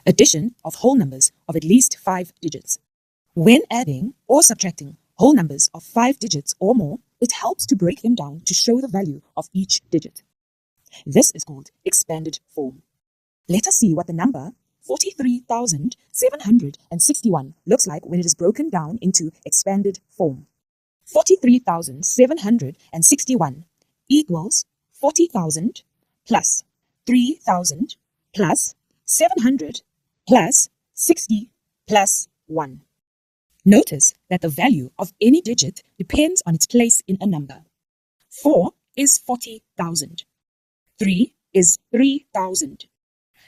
Addition of whole numbers of at least 5 digits. When adding or subtracting whole numbers of 5 digits or more, it helps to break them down to show the value of each digit. This is called expanded form. Let us see what the number 43,761 looks like when it is broken down into expanded form. 43,761 equals 40,000 plus 3,000 plus 700 plus 60 plus 1. Notice that the value of any digit depends on its place in a number. 4 is 40,000. 3 is 3,000.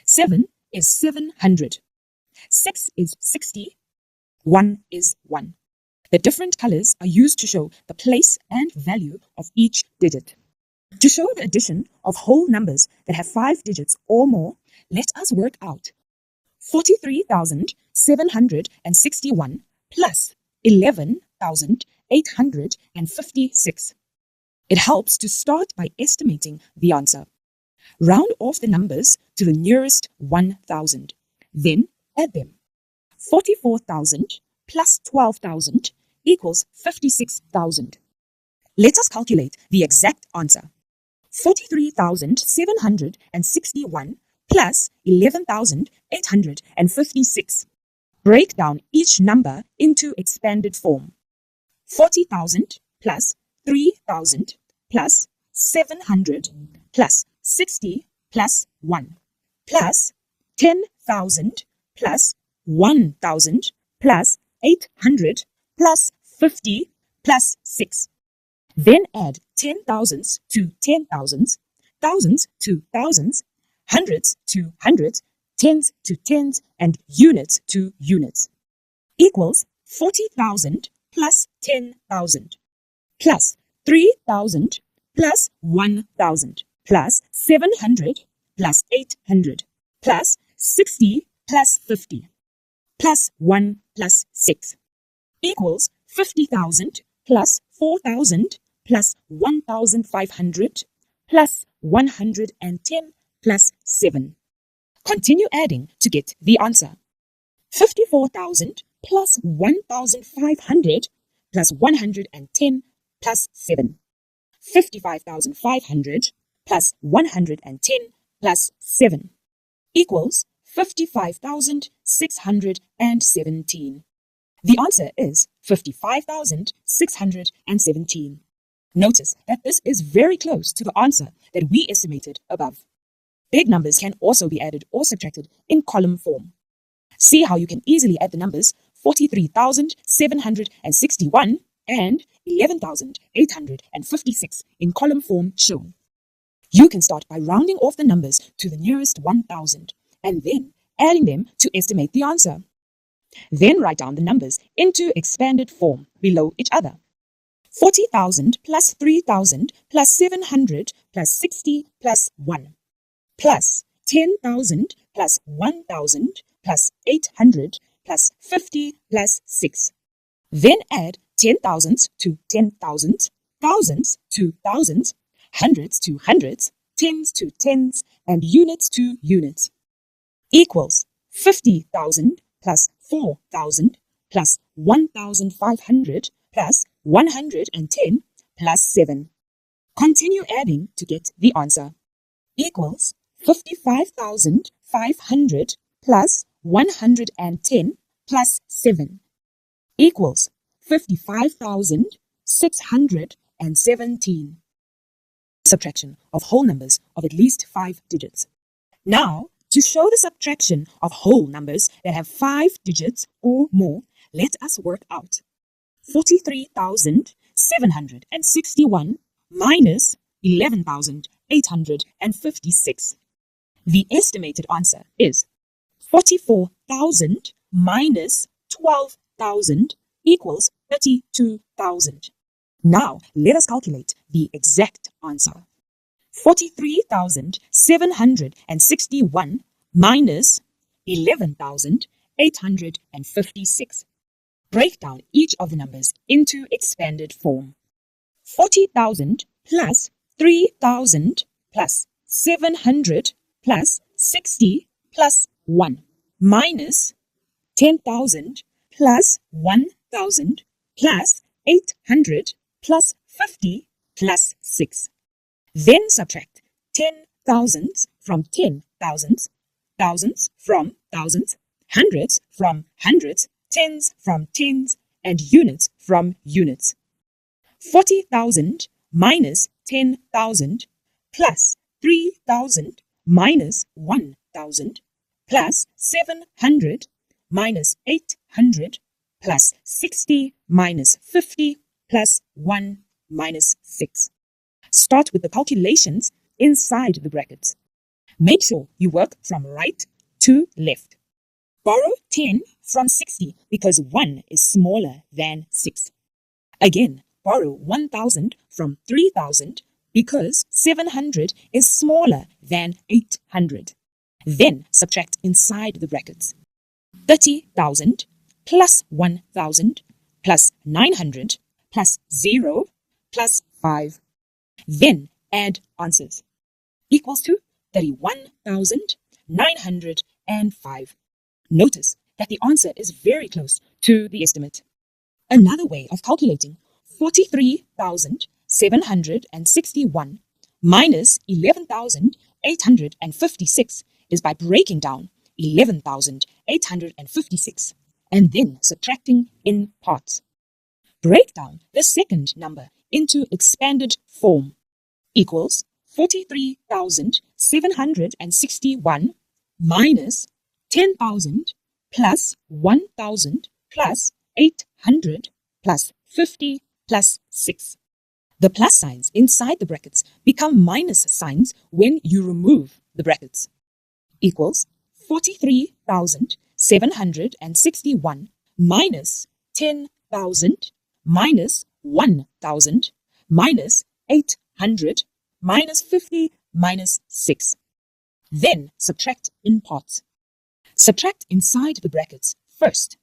7 is 700. 6 is 60. 1 is 1. The different colors are used to show the place and value of each digit. To show the addition of whole numbers that have 5 digits or more, let us work out 43,761 plus 11,856. It helps to start by estimating the answer. Round off the numbers to the nearest 1,000. Then add them. 44,000 plus 12,000 equals 56,000. Let us calculate the exact answer. 43,761 plus 11,856. Break down each number into expanded form. 40,000 plus 3,000 plus 700 plus 60 plus 1 plus 10,000 plus 1,000 plus 800 plus 50 plus 6. Then add 10,000s to 10,000s, thousands to thousands, hundreds to hundreds, tens to tens, and units to units. Equals 40,000 plus 10,000 plus 3,000 plus 1,000 plus 700 plus 800 plus 60 plus 50 plus 1 plus 6 equals 50,000 plus 4,000 plus 1,500 plus 110 plus 7. Continue adding to get the answer. 54,000 plus 1,500 plus 110 plus 7. 55,500 plus 110 plus 7 equals 55,617. The answer is 55,617. Notice that this is very close to the answer that we estimated above. Big numbers can also be added or subtracted in column form. See how you can easily add the numbers 43,761 and 11,856 in column form shown. You can start by rounding off the numbers to the nearest 1,000 and then adding them to estimate the answer. Then write down the numbers into expanded form below each other. 40,000 plus 3,000 plus 700 plus 60 plus 1 plus 10,000 plus 1,000 plus 800 plus 50 plus 6. Then add 10,000s to 10,000s, thousands to thousands, hundreds to hundreds, tens to tens, and units to units. Equals 50,000 plus 4,000 plus 1,500 plus 110 plus 7. Continue adding to get the answer. Equals 55,500 plus 110 plus 7. Equals 55,617. Subtraction of whole numbers of at least 5 digits. Now, to show the subtraction of whole numbers that have 5 digits or more, let us work out 43,761 minus 11,856. The estimated answer is 44,000 minus 12,000 equals 32,000. Now, let us calculate the exact answer. 43,761 minus 11,856. Break down each of the numbers into expanded form. 40,000 plus 3,000 plus 700 plus 60 plus 1 minus 10,000 plus 1,000 plus 800 plus 50 plus 6. Then subtract 10,000 from 10,000, thousands from thousands, hundreds from hundreds, tens from tens, and units from units. 40,000 minus 10,000 plus 3,000 minus 1,000 plus 700 minus 800 plus 60 minus 50 plus 1 minus 6. Start with the calculations inside the brackets. Make sure you work from right to left. Borrow 10 from 60 because 1 is smaller than 6. Again, borrow 1,000 from 3,000 because 700 is smaller than 800. Then subtract inside the brackets. 30,000 plus 1,000 plus 900 plus 0 plus 5. Then add answers. Equals to 31,905. Notice that the answer is very close to the estimate. Another way of calculating 43,761 minus 11,856 is by breaking down 11,856 and then subtracting in parts. Break down the second number into expanded form. Equals 43,761 minus 10,000 plus 1,000 plus 800 plus 50 plus 6. The plus signs inside the brackets become minus signs when you remove the brackets. Equals 43,761 minus 10,000 minus 1,000 minus 800 minus 50 minus 6. Then subtract in parts. Subtract inside the brackets first.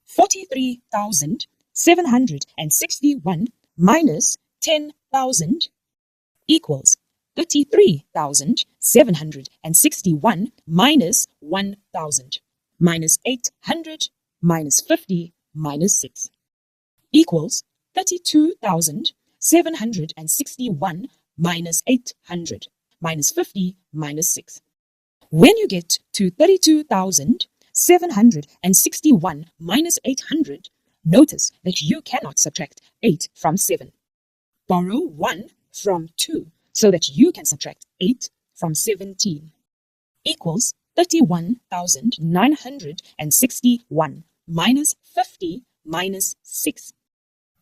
43,761 minus 10,000 equals 33,761 minus 1,000 minus 800 minus 50 minus 6 equals 32,761 minus 800 minus 50 minus 6. When you get to 32,761 minus 800, notice that you cannot subtract 8 from 7. Borrow 1 from 2 so that you can subtract 8 from 17. Equals 31,961 minus 50 minus 6.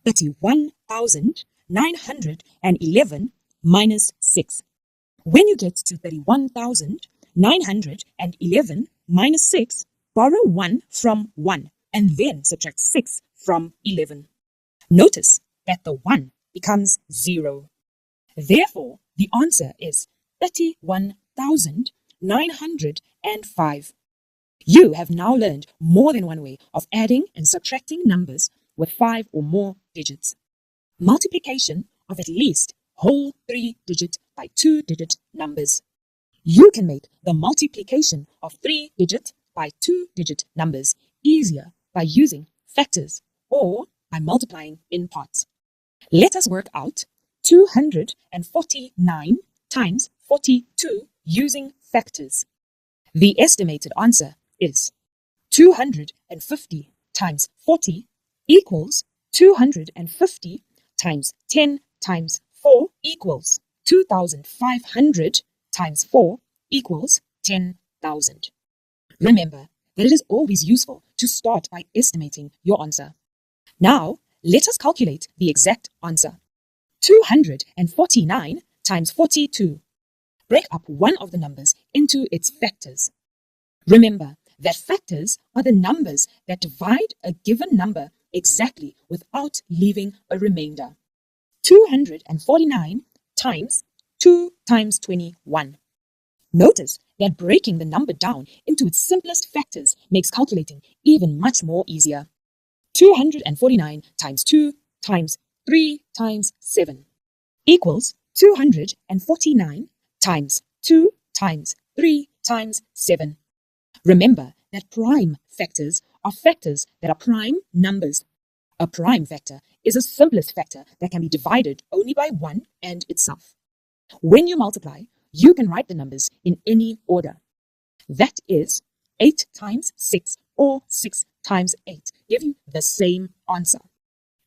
31,911 minus 6. When you get to 31,911 minus 6, borrow 1 from 1 and then subtract 6 from 11. Notice that the 1 becomes 0. Therefore, the answer is 31,905. You have now learned more than one way of adding and subtracting numbers with 5 or more digits. Multiplication of at least whole 3-digit by 2-digit numbers. You can make the multiplication of 3-digit by 2-digit numbers easier by using factors or by multiplying in parts. Let us work out 249 times 42 using factors. The estimated answer is 250 times 40 equals 250 times 10 times 4 equals 2,500 times 4 equals 10,000. Remember that it is always useful to start by estimating your answer. Now, let us calculate the exact answer. 249 times 42. Break up one of the numbers into its factors. Remember that factors are the numbers that divide a given number exactly without leaving a remainder. 249 times 2 times 21. Notice that breaking the number down into its simplest factors makes calculating even much more easier. 249 times 2 times 3 times 7 equals 249 times 2 times 3 times 7. Remember that prime factors are factors that are prime numbers. A prime factor is a simplest factor that can be divided only by 1 and itself. When you multiply, you can write the numbers in any order. That is, 8 times 6 or 6 times 8 give you the same answer.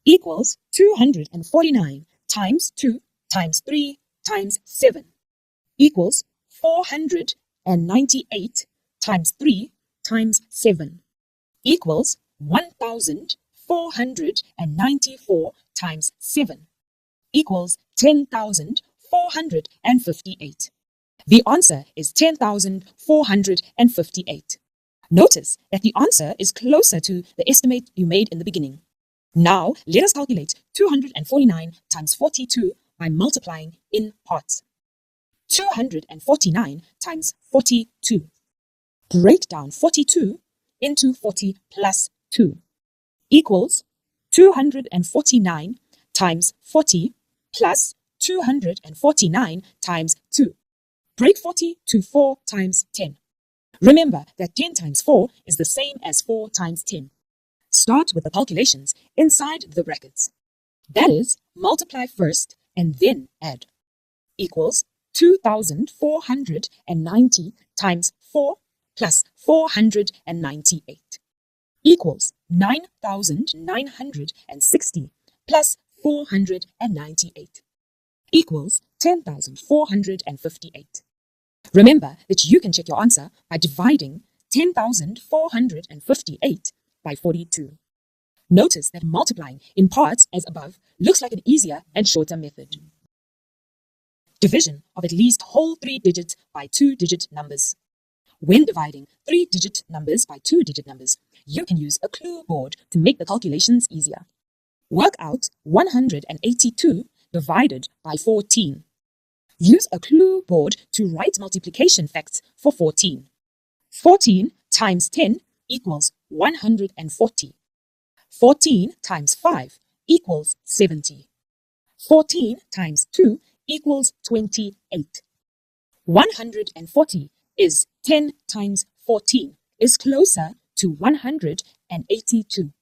Equals 249 times 2 times 3 times 7 equals 498 times 3 times 7 equals 1,494 times 7 equals 10,458. The answer is 10,458. Notice that the answer is closer to the estimate you made in the beginning. Now, let us calculate 249 times 42 by multiplying in parts. 249 times 42. Break down 42 into 40 plus 2 equals 249 times 40 plus 249 times 2. Break 40 to 4 times 10. Remember that 10 times 4 is the same as 4 times 10. Start with the calculations inside the brackets. That is, multiply first and then add. Equals 2,490 times 4 plus 498 equals 9,960 plus 498 equals 10,458. Remember that you can check your answer by dividing 10,458 by 42. Notice that multiplying in parts as above looks like an easier and shorter method. Division of at least whole 3-digit by 2-digit numbers. When dividing 3-digit numbers by 2-digit numbers, you can use a clue board to make the calculations easier. Work out 182 divided by 14. Use a clue board to write multiplication facts for 14. 14 times 10 equals 140. 14 times 5 equals 70. 14 times 2 equals 28. 140 is 10 times 14 is closer to 182.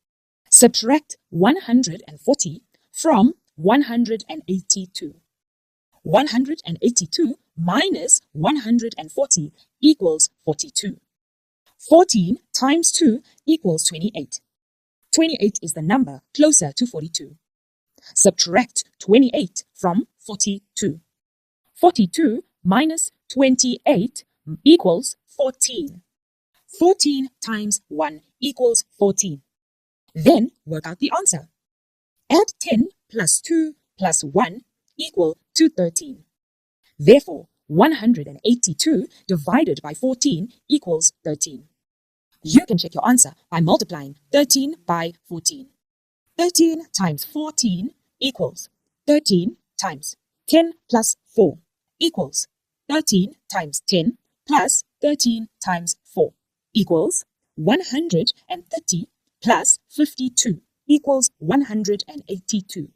Subtract 140 from 182. 182 minus 140 equals 42. 14 times 2 equals 28. 28 is the number closer to 42. Subtract 28 from 42. 42 minus 28 equals 14. 14 times 1 equals 14. Then work out the answer. Add 10 plus 2 plus 1 equal to 13. Therefore, 182 divided by 14 equals 13. You can check your answer by multiplying 13 by 14. 13 times 14 equals 13 times 10 plus 4 equals 13 times 10 plus 13 times 4 equals 130 plus 52 equals 182.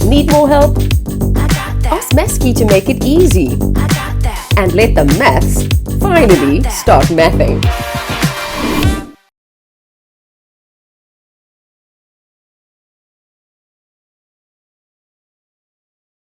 Need more help? Ask Mesky to make it easy. And let the maths finally start mathing.